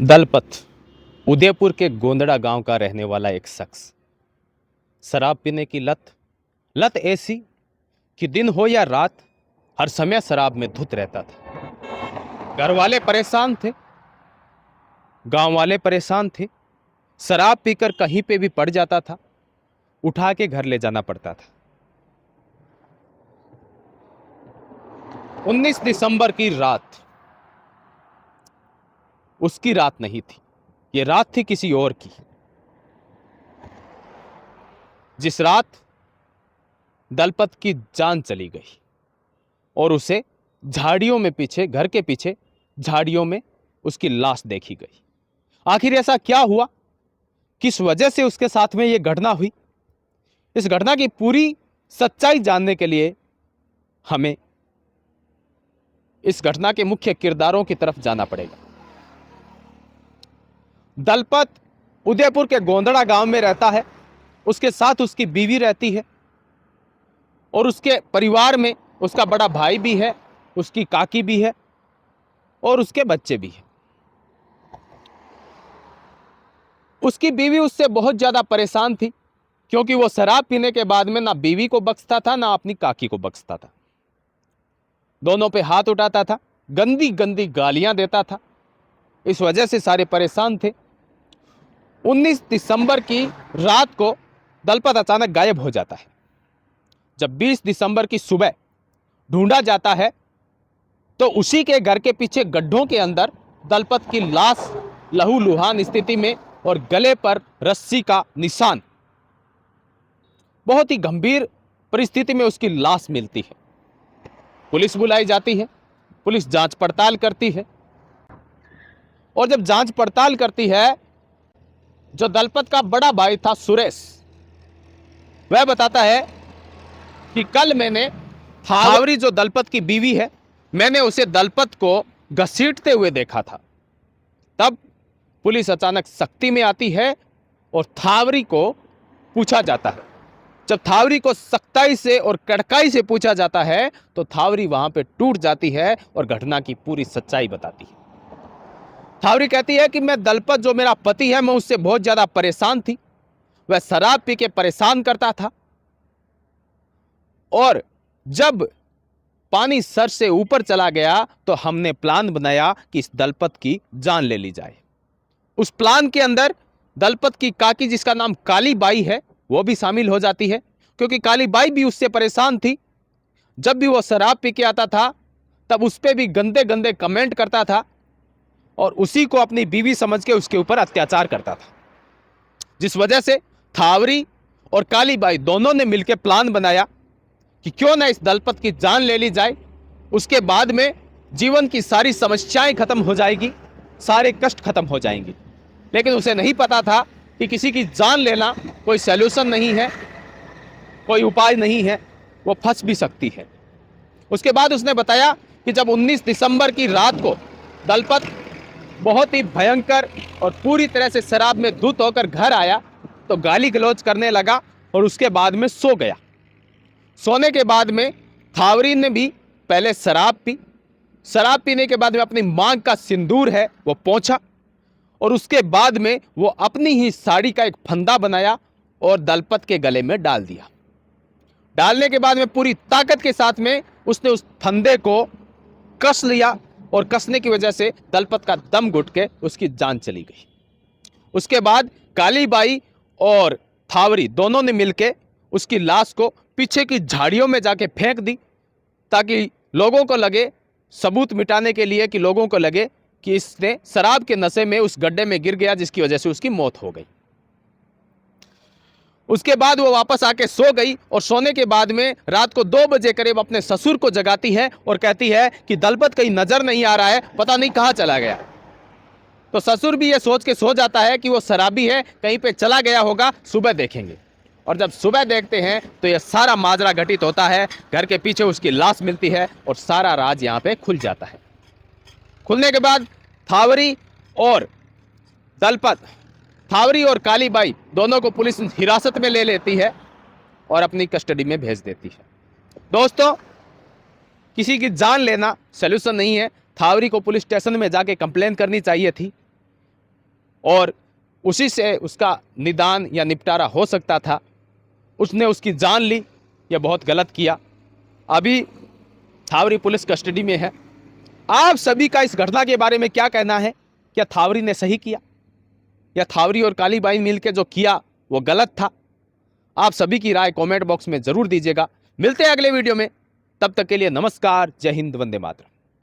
दलपत उदयपुर के गोंदड़ा गांव का रहने वाला एक शख्स। शराब पीने की लत ऐसी कि दिन हो या रात हर समय शराब में धुत रहता था। घर वाले परेशान थे, गांव वाले परेशान थे। शराब पीकर कहीं पे भी पड़ जाता था, उठा के घर ले जाना पड़ता था। 19 दिसंबर की रात उसकी रात नहीं थी, ये रात थी किसी और की। जिस रात दलपत की जान चली गई और उसे झाड़ियों में घर के पीछे झाड़ियों में उसकी लाश देखी गई। आखिर ऐसा क्या हुआ, किस वजह से उसके साथ में यह घटना हुई? इस घटना की पूरी सच्चाई जानने के लिए हमें इस घटना के मुख्य किरदारों की तरफ जाना पड़ेगा। दलपत उदयपुर के गोंदड़ा गांव में रहता है। उसके साथ उसकी बीवी रहती है और उसके परिवार में उसका बड़ा भाई भी है, उसकी काकी भी है और उसके बच्चे भी हैं। उसकी बीवी उससे बहुत ज्यादा परेशान थी, क्योंकि वो शराब पीने के बाद में ना बीवी को बख्शता था ना अपनी काकी को बख्शता था। दोनों पे हाथ उठाता था, गंदी गंदी गालियां देता था। इस वजह से सारे परेशान थे। 19 दिसंबर की रात को दलपत अचानक गायब हो जाता है। जब 20 दिसंबर की सुबह ढूंढा जाता है तो उसी के घर के पीछे गड्ढों के अंदर दलपत की लाश लहूलुहान स्थिति में और गले पर रस्सी का निशान, बहुत ही गंभीर परिस्थिति में उसकी लाश मिलती है। पुलिस बुलाई जाती है, पुलिस जांच पड़ताल करती है और जब जांच पड़ताल करती है, जो दलपत का बड़ा भाई था सुरेश, वह बताता है कि कल मैंने थावरी, जो दलपत की बीवी है, मैंने उसे दलपत को घसीटते हुए देखा था। तब पुलिस अचानक सख्ती में आती है और थावरी को पूछा जाता है। जब थावरी को सख्ताई से और कड़काई से पूछा जाता है तो थावरी वहां पे टूट जाती है और घटना की पूरी सच्चाई बताती है। थावरी कहती है कि मैं दलपत, जो मेरा पति है, मैं उससे बहुत ज्यादा परेशान थी। वह शराब पी के परेशान करता था और जब पानी सर से ऊपर चला गया तो हमने प्लान बनाया कि इस दलपत की जान ले ली जाए। उस प्लान के अंदर दलपत की काकी, जिसका नाम काली बाई है, वो भी शामिल हो जाती है, क्योंकि काली बाई भी उससे परेशान थी। जब भी वो शराब पी के आता था तब उस पर भी गंदे गंदे कमेंट करता था और उसी को अपनी बीवी समझ के उसके ऊपर अत्याचार करता था। जिस वजह से थावरी और काली बाई दोनों ने मिलकर प्लान बनाया कि क्यों ना इस दलपत की जान ले ली जाए। उसके बाद में जीवन की सारी समस्याएं खत्म हो जाएगी, सारे कष्ट खत्म हो जाएंगे। लेकिन उसे नहीं पता था कि किसी की जान लेना कोई सॉल्यूशन नहीं है, कोई उपाय नहीं है, वो फंस भी सकती है। उसके बाद उसने बताया कि जब 19 दिसंबर की रात को दलपत बहुत ही भयंकर और पूरी तरह से शराब में धुत होकर घर आया तो गाली गलौज करने लगा और उसके बाद में सो गया। सोने के बाद में थावरी ने भी पहले शराब पीने के बाद में अपनी मांग का सिंदूर है वो पोंछा और उसके बाद में वो अपनी ही साड़ी का एक फंदा बनाया और दलपत के गले में डाल दिया। डालने के बाद में पूरी ताकत के साथ में उसने उस फंदे को कस लिया और कसने की वजह से दलपत का दम घुट के उसकी जान चली गई। उसके बाद काली बाई और थावरी दोनों ने मिलकर उसकी लाश को पीछे की झाड़ियों में जाके फेंक दी, ताकि लोगों को लगे, सबूत मिटाने के लिए, कि लोगों को लगे कि इसने शराब के नशे में उस गड्ढे में गिर गया, जिसकी वजह से उसकी मौत हो गई। उसके बाद वो वापस आके सो गई और सोने के बाद में रात को 2 बजे करीब अपने ससुर को जगाती है और कहती है कि दलपत कहीं नजर नहीं आ रहा है, पता नहीं कहां चला गया। तो ससुर भी ये सोच के सो जाता है कि वो शराबी है, कहीं पे चला गया होगा, सुबह देखेंगे। और जब सुबह देखते हैं तो यह सारा माजरा घटित होता है। घर के पीछे उसकी लाश मिलती है और सारा राज यहाँ पे खुल जाता है। खुलने के बाद थावरी और दलपत, थावरी और काली बाई दोनों को पुलिस हिरासत में ले लेती है और अपनी कस्टडी में भेज देती है। दोस्तों, किसी की जान लेना सॉल्यूशन नहीं है। थावरी को पुलिस स्टेशन में जाके कंप्लेन करनी चाहिए थी, और उसी से उसका निदान या निपटारा हो सकता था। उसने उसकी जान ली, यह बहुत गलत किया। अभी थावरी पुलिस कस्टडी में है। आप सभी का इस घटना के बारे में क्या कहना है? क्या थावरी ने सही किया या थावरी और कालीबाई मिलकर जो किया वो गलत था? आप सभी की राय कमेंट बॉक्स में जरूर दीजिएगा। मिलते हैं अगले वीडियो में, तब तक के लिए नमस्कार, जय हिंद, वंदे मातरम।